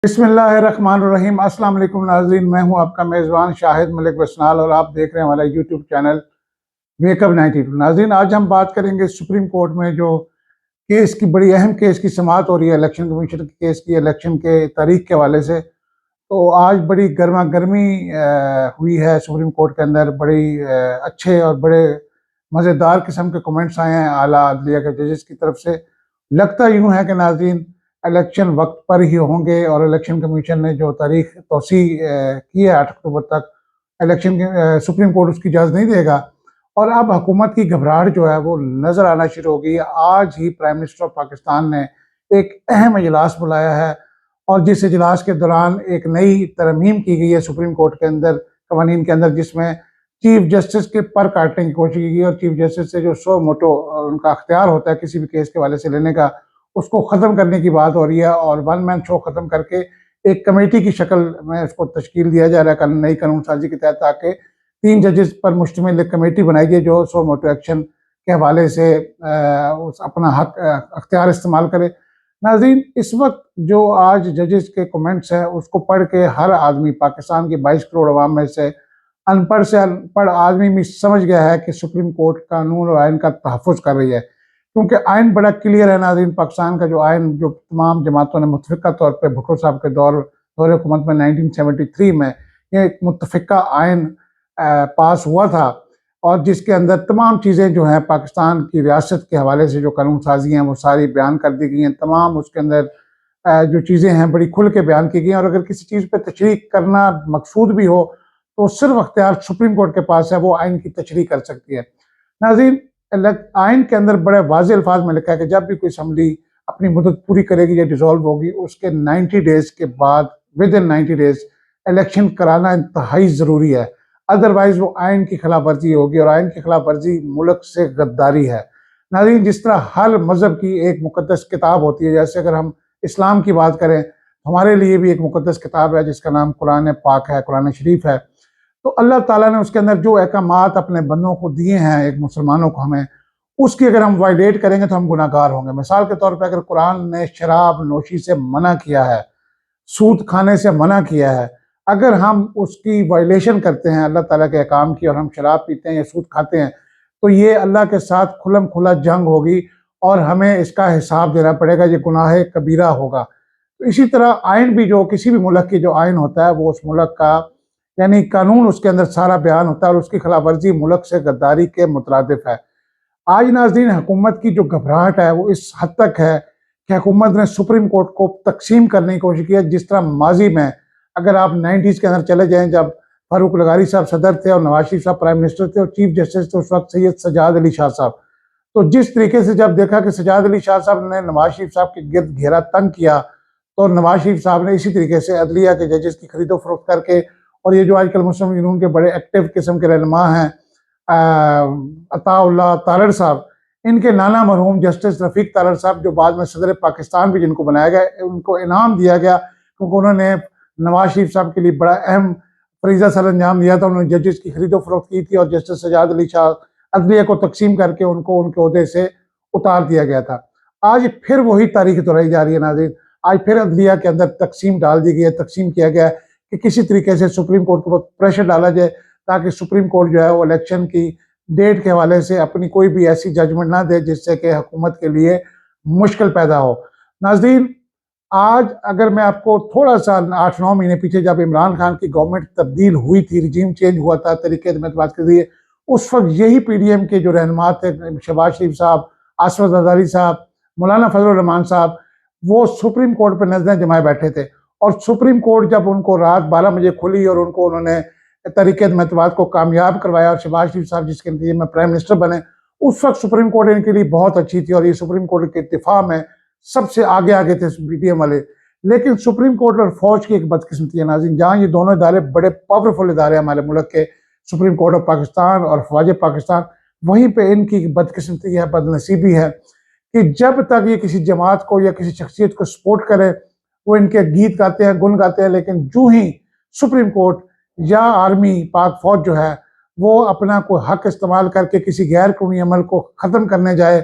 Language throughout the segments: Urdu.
بسم اللہ الرحمن الرحیم۔ السلام علیکم ناظرین، میں ہوں آپ کا میزبان شاہد ملک بسنال اور آپ دیکھ رہے ہیں ہمارا یوٹیوب چینل ویک اپ 92۔ ناظرین، آج ہم بات کریں گے سپریم کورٹ میں جو کیس کی بڑی اہم کیس کی سماعت ہو رہی ہے، الیکشن کمیشن کے کیس کی، الیکشن کے تاریخ کے حوالے سے۔ تو آج بڑی گرما گرمی ہوئی ہے سپریم کورٹ کے اندر، بڑی اچھے اور بڑے مزیدار قسم کے کمنٹس آئے ہیں اعلیٰ عدلیہ کے ججز کی طرف سے۔ لگتا یوں ہے کہ ناظرین الیکشن وقت پر ہی ہوں گے، اور الیکشن کمیشن نے جو تاریخ توسیع کی ہے 8 اکتوبر تک، الیکشن سپریم کورٹ اس کی اجازت نہیں دے گا، اور اب حکومت کی گھبراہٹ جو ہے وہ نظر آنا شروع ہو گئی ہے۔ آج ہی پرائم منسٹر آف پاکستان نے ایک اہم اجلاس بلایا ہے، اور جس اجلاس کے دوران ایک نئی ترمیم کی گئی ہے سپریم کورٹ کے اندر، قوانین کے اندر، جس میں چیف جسٹس کے پر کاٹنے کی کوشش کی گئی، اور چیف جسٹس سے جو سو موٹو ان کا اختیار ہوتا ہے کسی بھی کیس کے حوالے سے لینے کا، اس کو ختم کرنے کی بات ہو رہی ہے، اور ون مین شو ختم کر کے ایک کمیٹی کی شکل میں اس کو تشکیل دیا جا رہا ہے نئی قانون سازی کے تحت، تاکہ 3 ججز پر مشتمل ایک کمیٹی بنائی جائے جو سو موٹو ایکشن کے حوالے سے اپنا حق اختیار استعمال کرے۔ ناظرین، اس وقت جو آج ججز کے کمنٹس ہیں اس کو پڑھ کے ہر آدمی، پاکستان کی 22 کروڑ عوام میں سے ان پڑھ آدمی بھی سمجھ گیا ہے کہ سپریم کورٹ قانون اور آئین کا تحفظ کر رہی ہے، کیونکہ آئین بڑا کلیئر ہے۔ ناظرین، پاکستان کا جو آئین، جو تمام جماعتوں نے متفقہ طور پہ بھٹو صاحب کے دور حکومت میں 1973 میں یہ ایک متفقہ آئین پاس ہوا تھا، اور جس کے اندر تمام چیزیں جو ہیں پاکستان کی ریاست کے حوالے سے جو قانون سازی ہیں وہ ساری بیان کر دی گئی ہیں، تمام اس کے اندر جو چیزیں ہیں بڑی کھل کے بیان کی گئی ہیں، اور اگر کسی چیز پہ تشریح کرنا مقصود بھی ہو تو صرف اختیار سپریم کورٹ کے پاس ہے، وہ آئین کی تشریح کر سکتی ہے۔ ناظرین، آئین کے اندر بڑے واضح الفاظ میں لکھا ہے کہ جب بھی کوئی اسمبلی اپنی مدت پوری کرے گی یا ڈیزالو ہوگی، اس کے 90 ڈیز کے بعد، ود ان 90 ڈیز الیکشن کرانا انتہائی ضروری ہے، ادروائز وہ آئین کی خلاف ورزی ہوگی، اور آئین کی خلاف ورزی ملک سے غداری ہے۔ ناظرین، جس طرح ہر مذہب کی ایک مقدس کتاب ہوتی ہے، جیسے اگر ہم اسلام کی بات کریں، ہمارے لیے بھی ایک مقدس کتاب ہے جس کا نام قرآن پاک ہے، قرآن شریف ہے، تو اللہ تعالیٰ نے اس کے اندر جو احکامات اپنے بندوں کو دیے ہیں، ایک مسلمانوں کو، ہمیں اس کی اگر ہم وائلیٹ کریں گے تو ہم گناہ گار ہوں گے۔ مثال کے طور پہ اگر قرآن نے شراب نوشی سے منع کیا ہے، سود کھانے سے منع کیا ہے، اگر ہم اس کی وائلیشن کرتے ہیں اللہ تعالیٰ کے احکام کی، اور ہم شراب پیتے ہیں یا سود کھاتے ہیں، تو یہ اللہ کے ساتھ کھلم کھلا جنگ ہوگی، اور ہمیں اس کا حساب دینا پڑے گا، یہ گناہ کبیرہ ہوگا۔ تو اسی طرح آئین بھی، جو کسی بھی ملک کی جو آئین ہوتا ہے، وہ اس ملک کا یعنی قانون، اس کے اندر سارا بیان ہوتا ہے، اور اس کی خلاف ورزی ملک سے غداری کے مترادف ہے۔ آج ناظرین، حکومت کی جو گھبراہٹ ہے وہ اس حد تک ہے کہ حکومت نے سپریم کورٹ کو تقسیم کرنے کی کوشش کی ہے، جس طرح ماضی میں اگر آپ 90s کے اندر چلے جائیں، جب فاروق لغاری صاحب صدر تھے اور نواز شریف صاحب پرائم منسٹر تھے، اور چیف جسٹس تھے اس وقت سید سجاد علی شاہ صاحب، تو جس طریقے سے جب دیکھا کہ سجاد علی شاہ صاحب نے نواز شریف صاحب کے گرد گھیرا تنگ کیا، تو نواز شریف صاحب نے اسی طریقے سے عدلیہ کے ججز کی خرید و فروخت کر کے، اور یہ جو آج کل مسلم یونین کے بڑے ایکٹیو قسم کے رہنما ہیں، عطا اللہ تارڑ صاحب، ان کے نانا مرحوم جسٹس رفیق تارڑ صاحب، جو بعد میں صدر پاکستان بھی جن کو بنایا گیا، ان کو انعام دیا گیا کیونکہ انہوں نے نواز شریف صاحب کے لیے بڑا اہم فریضہ سر انجام دیا تھا، انہوں نے ججز کی خرید و فروخت کی تھی، اور جسٹس سجاد علی شاہ عدلیہ کو تقسیم کر کے ان کو ان کے عہدے سے اتار دیا گیا تھا۔ آج پھر وہی تاریخ دہرائی جا رہی ہے ناظرین، آج پھر عدلیہ کے اندر تقسیم ڈال دی گئی ہے، تقسیم کیا گیا ہے کہ کسی طریقے سے سپریم کورٹ کے اوپر پریشر ڈالا جائے، تاکہ سپریم کورٹ جو ہے وہ الیکشن کی ڈیٹ کے حوالے سے اپنی کوئی بھی ایسی ججمنٹ نہ دے جس سے کہ حکومت کے لیے مشکل پیدا ہو۔ ناظرین، آج اگر میں آپ کو تھوڑا سا 8-9 مہینے پیچھے، جب عمران خان کی گورنمنٹ تبدیل ہوئی تھی، رجیم چینج ہوا تھا طریقے میں بات کر دیے، اس وقت یہی پی ڈی ایم کے جو رہنما تھے، شہباز شریف صاحب، آصف زرداری صاحب، مولانا فضل الرحمان صاحب، وہ سپریم کورٹ پہ نظریں جمائے بیٹھے تھے، اور سپریم کورٹ جب ان کو رات 12 بجے کھلی اور ان کو انہوں نے تحریک اعتماد کو کامیاب کروایا، اور شہباز شریف صاحب جس کے نتیجے میں پرائم منسٹر بنے، اس وقت سپریم کورٹ ان کے لیے بہت اچھی تھی، اور یہ سپریم کورٹ کے دفاع میں سب سے آگے تھے پی ٹی ایم والے۔ لیکن سپریم کورٹ اور فوج کی ایک بدقسمتی ہے ناظرین، جہاں یہ دونوں ادارے بڑے پاورفل ادارے ہیں ہمارے ملک کے، سپریم کورٹ آف پاکستان اور فوج پاکستان، وہیں پہ ان کی بدقسمتی ہے، بدنصیبی ہے کہ جب تک یہ کسی جماعت کو یا کسی شخصیت کو سپورٹ کرے، وہ ان کے گیت گاتے ہیں، گن گاتے ہیں، لیکن جو ہی سپریم کورٹ یا آرمی پاک فوج جو ہے وہ اپنا کوئی حق استعمال کر کے کسی غیر قانونی عمل کو ختم کرنے جائے،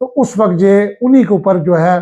تو اس وقت یہ انہی کے اوپر جو ہے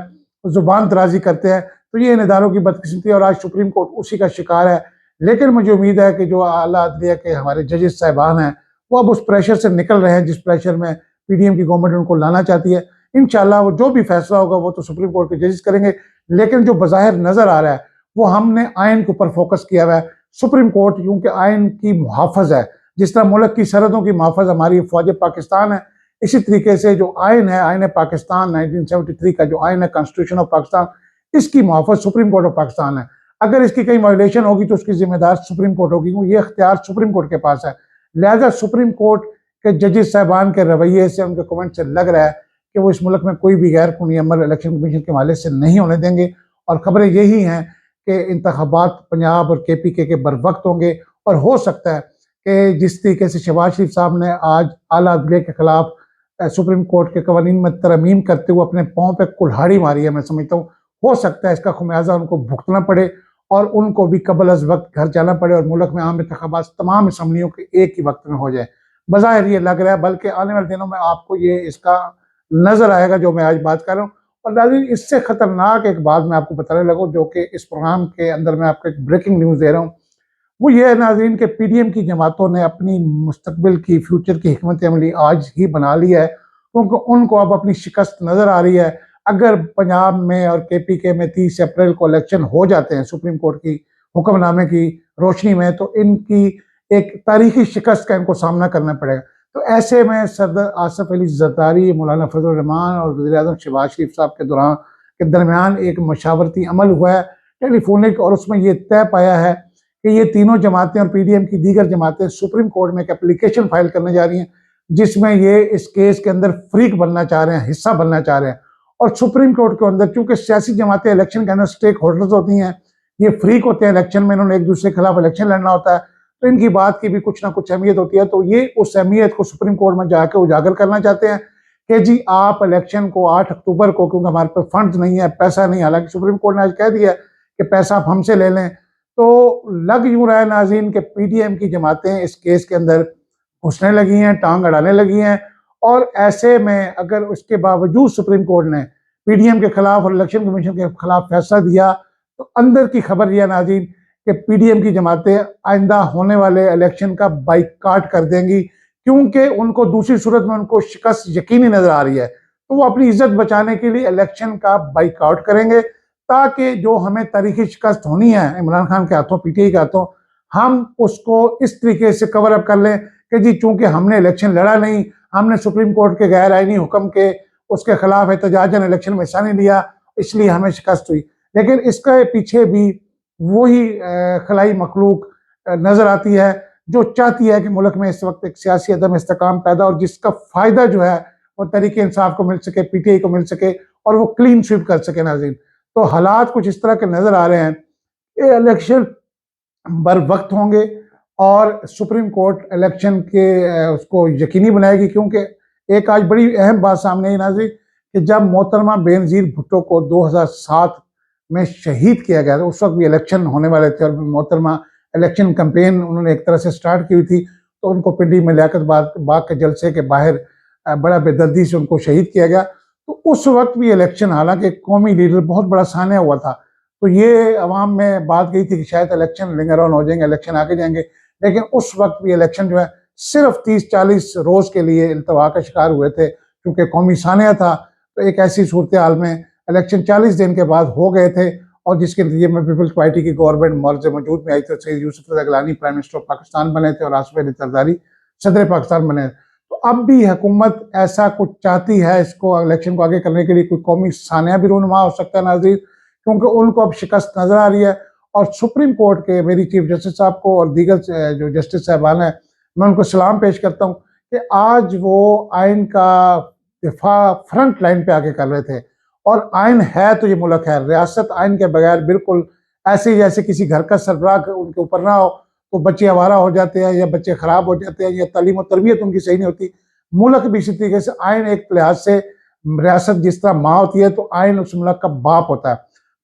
زبان درازی کرتے ہیں، تو یہ ان اداروں کی بدقسمتی ہے اور آج سپریم کورٹ اسی کا شکار ہے۔ لیکن مجھے امید ہے کہ جو اعلیٰ عدلیہ کے ہمارے ججز صاحبان ہیں وہ اب اس پریشر سے نکل رہے ہیں جس پریشر میں پی ڈی ایم کی گورنمنٹ ان کو لانا چاہتی ہے۔ انشاءاللہ وہ جو بھی فیصلہ ہوگا وہ تو سپریم کورٹ کے ججز کریں گے، لیکن جو بظاہر نظر آ رہا ہے وہ ہم نے آئین کے اوپر فوکس کیا ہوا ہے۔ سپریم کورٹ کیونکہ آئین کی محافظ ہے، جس طرح ملک کی سرحدوں کی محافظ ہماری فوج پاکستان ہے، اسی طریقے سے جو آئین ہے، آئین پاکستان 1973 کا جو آئین ہے کانسٹیٹیوشن آف پاکستان، اس کی محافظ سپریم کورٹ آف پاکستان ہے۔ اگر اس کی کہیں وائلیشن ہوگی تو اس کی ذمہ دار سپریم کورٹ ہوگی، کیونکہ یہ اختیار سپریم کورٹ کے پاس ہے۔ لہذا سپریم کورٹ کے ججز صاحبان کے رویے سے، ان کے کمنٹ سے لگ رہا ہے کہ وہ اس ملک میں کوئی بھی غیر قانونی عمل الیکشن کمیشن کے حوالے سے نہیں ہونے دیں گے، اور خبریں یہی ہیں کہ انتخابات پنجاب اور کے پی کے بر وقت ہوں گے، اور ہو سکتا ہے کہ جس طریقے سے شہباز شریف صاحب نے آج اعلیٰ عدلیہ کے خلاف سپریم کورٹ کے قوانین میں ترمیم کرتے ہوئے اپنے پاؤں پہ کلہاڑی ماری ہے، میں سمجھتا ہوں ہو سکتا ہے اس کا خمیازہ ان کو بھگتنا پڑے اور ان کو بھی قبل از وقت گھر جانا پڑے اور ملک میں عام انتخابات تمام اسمبلیوں کے ایک ہی وقت میں ہو جائے۔ بظاہر یہ لگ رہا ہے، بلکہ آنے والے دنوں میں آپ کو یہ اس کا نظر آئے گا جو میں آج بات کر رہا ہوں۔ اور ناظرین، اس سے خطرناک ایک بات میں آپ کو بتانے لگوں جو کہ اس پروگرام کے اندر میں آپ کو ایک بریکنگ نیوز دے رہا ہوں، وہ یہ ہے ناظرین کہ پی ڈی ایم کی جماعتوں نے اپنی مستقبل کی فیوچر کی حکمت عملی آج ہی بنا لی ہے، کیونکہ ان کو اب اپنی شکست نظر آ رہی ہے۔ اگر پنجاب میں اور کے پی کے میں 30 اپریل کو الیکشن ہو جاتے ہیں سپریم کورٹ کی حکم نامے کی روشنی میں، تو ان کی ایک تاریخی شکست کا ان کو سامنا کرنا پڑے گا۔ تو ایسے میں صدر آصف علی زرداری، مولانا فضل الرحمان اور وزیر اعظم شہباز شریف صاحب کے درمیان ایک مشاورتی عمل ہوا ہے ٹیلی فونک، اور اس میں یہ طے پایا ہے کہ یہ تینوں جماعتیں اور پی ڈی ایم کی دیگر جماعتیں سپریم کورٹ میں ایک اپلیکیشن فائل کرنے جا رہی ہیں، جس میں یہ اس کیس کے اندر فریق بننا چاہ رہے ہیں، حصہ بننا چاہ رہے ہیں۔ اور سپریم کورٹ کے اندر چونکہ سیاسی جماعتیں الیکشن کے اندر سٹیک ہولڈرز ہوتی ہیں، یہ فریق ہوتے ہیں الیکشن میں، انہوں نے ایک دوسرے کے خلاف الیکشن لڑنا ہوتا ہے، تو ان کی بات کی بھی کچھ نہ کچھ اہمیت ہوتی ہے۔ تو یہ اس اہمیت کو سپریم کورٹ میں جا کے اجاگر کرنا چاہتے ہیں کہ جی آپ الیکشن کو 8 اکتوبر کو، کیونکہ ہمارے پاس فنڈز نہیں ہے، پیسہ نہیں، حالانکہ سپریم کورٹ نے آج کہہ دیا ہے کہ پیسہ آپ ہم سے لے لیں۔ تو لگ یوں رہا ہے ناظرین کہ پی ڈی ایم کی جماعتیں اس کیس کے اندر گھسنے لگی ہیں، ٹانگ اڑانے لگی ہیں، اور ایسے میں اگر اس کے باوجود سپریم کورٹ نے پی ڈی ایم کے خلاف اور الیکشن کمیشن کے خلاف فیصلہ دیا، تو اندر کی خبر یہ ناظرین کہ پی ڈی ایم کی جماعتیں آئندہ ہونے والے الیکشن کا بائیکاٹ کر دیں گی، کیونکہ ان کو دوسری صورت میں ان کو شکست یقینی نظر آ رہی ہے، تو وہ اپنی عزت بچانے کے لیے الیکشن کا بائیکاٹ کریں گے، تاکہ جو ہمیں تاریخی شکست ہونی ہے عمران خان کے ہاتھوں، پی ٹی آئی کے ہاتھوں، ہم اس کو اس طریقے سے کور اپ کر لیں کہ جی چونکہ ہم نے الیکشن لڑا نہیں، ہم نے سپریم کورٹ کے غیر آئینی حکم کے اس کے خلاف احتجاجاً الیکشن میں حصہ نہیں لیا، اس لیے ہمیں شکست ہوئی۔ لیکن اس کے پیچھے بھی وہی خلائی مخلوق نظر آتی ہے جو چاہتی ہے کہ ملک میں اس وقت ایک سیاسی عدم استحکام پیدا، اور جس کا فائدہ جو ہے وہ تحریک انصاف کو مل سکے، پی ٹی آئی کو مل سکے، اور وہ کلین سویپ کر سکے ناظرین۔ تو حالات کچھ اس طرح کے نظر آ رہے ہیں کہ الیکشن بر وقت ہوں گے اور سپریم کورٹ الیکشن کے اس کو یقینی بنائے گی، کیونکہ ایک آج بڑی اہم بات سامنے آئی ناظرین کہ جب محترمہ بینظیر بھٹو کو 2007 میں شہید کیا گیا تھا، اس وقت بھی الیکشن ہونے والے تھے، اور محترمہ الیکشن کمپین انہوں نے ایک طرح سے سٹارٹ کی ہوئی تھی، تو ان کو پنڈی میں لیاقت باغ کے جلسے کے باہر بڑا بے دردی سے ان کو شہید کیا گیا۔ تو اس وقت بھی الیکشن، حالانکہ قومی لیڈر بہت بڑا سانحہ ہوا تھا، تو یہ عوام میں بات گئی تھی کہ شاید الیکشن لنگر آن ہو جائیں گے، الیکشن آگے جائیں گے، لیکن اس وقت بھی الیکشن جو ہے صرف 30-40 روز کے لیے التوا کا شکار ہوئے تھے، کیونکہ قومی سانحہ تھا، تو ایک ایسی صورتحال میں الیکشن 40 دن کے بعد ہو گئے تھے، اور جس کے نتیجے میں پیپلز پارٹی کی گورنمنٹ مرز موجود میں آئی تھی، Syed Yousuf Raza Gilani prime minister of Pakistan بنے تھے اور آصف علی زرداری صدر پاکستان بنے۔ تو اب بھی حکومت ایسا کچھ چاہتی ہے اس کو الیکشن کو آگے کرنے کے لیے، کوئی قومی سانحہ بھی رونما ہو سکتا ہے ناظرین، کیونکہ ان کو اب شکست نظر آ رہی ہے۔ اور سپریم کورٹ کے میری چیف جسٹس صاحب کو اور دیگر جو جسٹس صاحبان ہیں، میں ان کو سلام پیش کرتا ہوں کہ آج وہ آئین کا دفاع فرنٹ لائن پہ آگے کر رہے تھے، اور آئین ہے تو یہ ملک ہے، ریاست آئین کے بغیر بالکل ایسے جیسے کسی گھر کا سربراہ ان کے اوپر نہ ہو تو بچے آوارہ ہو جاتے ہیں، یا بچے خراب ہو جاتے ہیں، یا تعلیم و تربیت ان کی صحیح نہیں ہوتی۔ ملک بھی اسی طریقے سے آئین ایک لحاظ سے ریاست جس طرح ماں ہوتی ہے، تو آئین اس ملک کا باپ ہوتا ہے،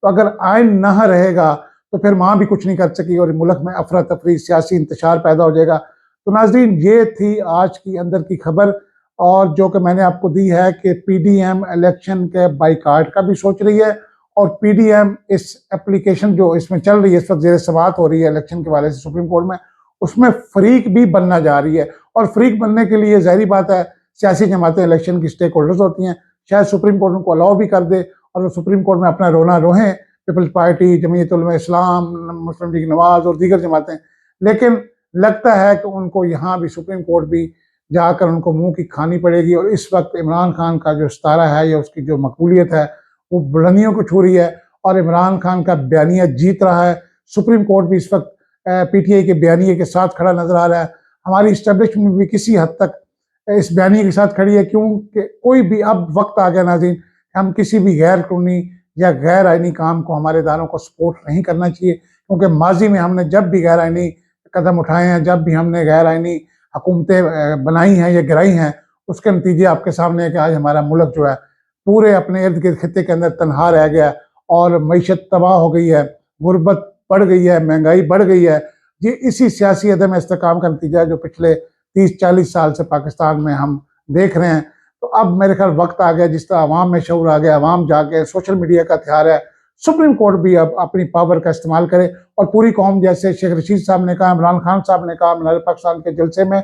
تو اگر آئین نہ رہے گا تو پھر ماں بھی کچھ نہیں کر سکی، اور ملک میں افراتفری، سیاسی انتشار پیدا ہو جائے گا۔ تو ناظرین، یہ تھی آج کی اندر کی خبر، اور جو کہ میں نے آپ کو دی ہے کہ پی ڈی ایم الیکشن کے بائیکاٹ کا بھی سوچ رہی ہے، اور پی ڈی ایم اس اپلیکیشن جو اس میں چل رہی ہے، اس وقت زیر سماعت ہو رہی ہے الیکشن کے حوالے سے سپریم کورٹ میں، اس میں فریق بھی بننا جا رہی ہے، اور فریق بننے کے لیے ظاہری بات ہے سیاسی جماعتیں الیکشن کی سٹیک ہولڈرز ہوتی ہیں، شاید سپریم کورٹ ان کو الاؤ بھی کر دے اور وہ سپریم کورٹ میں اپنا رونا روہیں، پیپلز پارٹی، جمعیت علماء اسلام، مسلم لیگ نواز اور دیگر جماعتیں، لیکن لگتا ہے کہ ان کو یہاں بھی سپریم کورٹ بھی جا کر ان کو منہ کی کھانی پڑے گی، اور اس وقت عمران خان کا جو ستارہ ہے یا اس کی جو مقبولیت ہے وہ بلندیوں کو چھو رہی ہے، اور عمران خان کا بیانیہ جیت رہا ہے۔ سپریم کورٹ بھی اس وقت پی ٹی آئی کے بیانیے کے ساتھ کھڑا نظر آ رہا ہے، ہماری اسٹیبلشمنٹ بھی کسی حد تک اس بیانیے کے ساتھ کھڑی ہے، کیونکہ کوئی بھی اب وقت آ گیا ناظرین، ہم کسی بھی غیر قانونی یا غیر آئینی کام کو ہمارے اداروں کو سپورٹ نہیں کرنا چاہیے، کیونکہ ماضی میں ہم نے جب بھی غیر آئینی قدم اٹھائے ہیں، جب بھی ہم نے غیر آئینی حکومتیں بنائی ہیں یا گرائی ہیں، اس کے نتیجے آپ کے سامنے ہے کہ آج ہمارا ملک جو ہے پورے اپنے ارد گرد خطے کے اندر تنہا رہ گیا، اور معیشت تباہ ہو گئی ہے، غربت بڑھ گئی ہے، مہنگائی بڑھ گئی ہے۔ یہ اسی سیاسی عدم استحکام کا نتیجہ ہے جو پچھلے 30-40 سال سے پاکستان میں ہم دیکھ رہے ہیں۔ تو اب میرے خیال وقت آ گیا، جس طرح عوام میں شعور آ گیا، عوام جا کے سوشل میڈیا کا ہتھیار ہے، سپریم کورٹ بھی اب اپنی پاور کا استعمال کرے، اور پوری قوم، جیسے شیخ رشید صاحب نے کہا، عمران خان صاحب نے کہا منار پاکستان کے جلسے میں،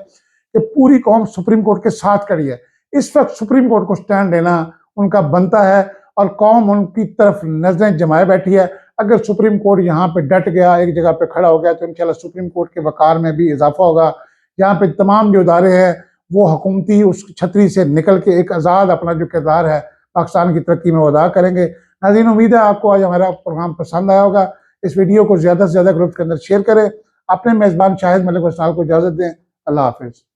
کہ پوری قوم سپریم کورٹ کے ساتھ کھڑی ہے۔ اس وقت سپریم کورٹ کو سٹینڈ لینا ان کا بنتا ہے، اور قوم ان کی طرف نظریں جمائے بیٹھی ہے۔ اگر سپریم کورٹ یہاں پہ ڈٹ گیا، ایک جگہ پہ کھڑا ہو گیا، تو انشاءاللہ سپریم کورٹ کے وقار میں بھی اضافہ ہوگا۔ یہاں پہ تمام جو ادارے ہیں وہ حکومتی اس چھتری سے نکل کے ایک آزاد اپنا جو کردار ہے پاکستان کی ترقی میں وہ ادا کریں گے۔ ناظرین، امید ہے آپ کو آج ہمارا پروگرام پسند آیا ہوگا۔ اس ویڈیو کو زیادہ سے زیادہ گروپ کے اندر شیئر کریں۔ اپنے میزبان شاہد ملک وسنال کو اجازت دیں۔ اللہ حافظ۔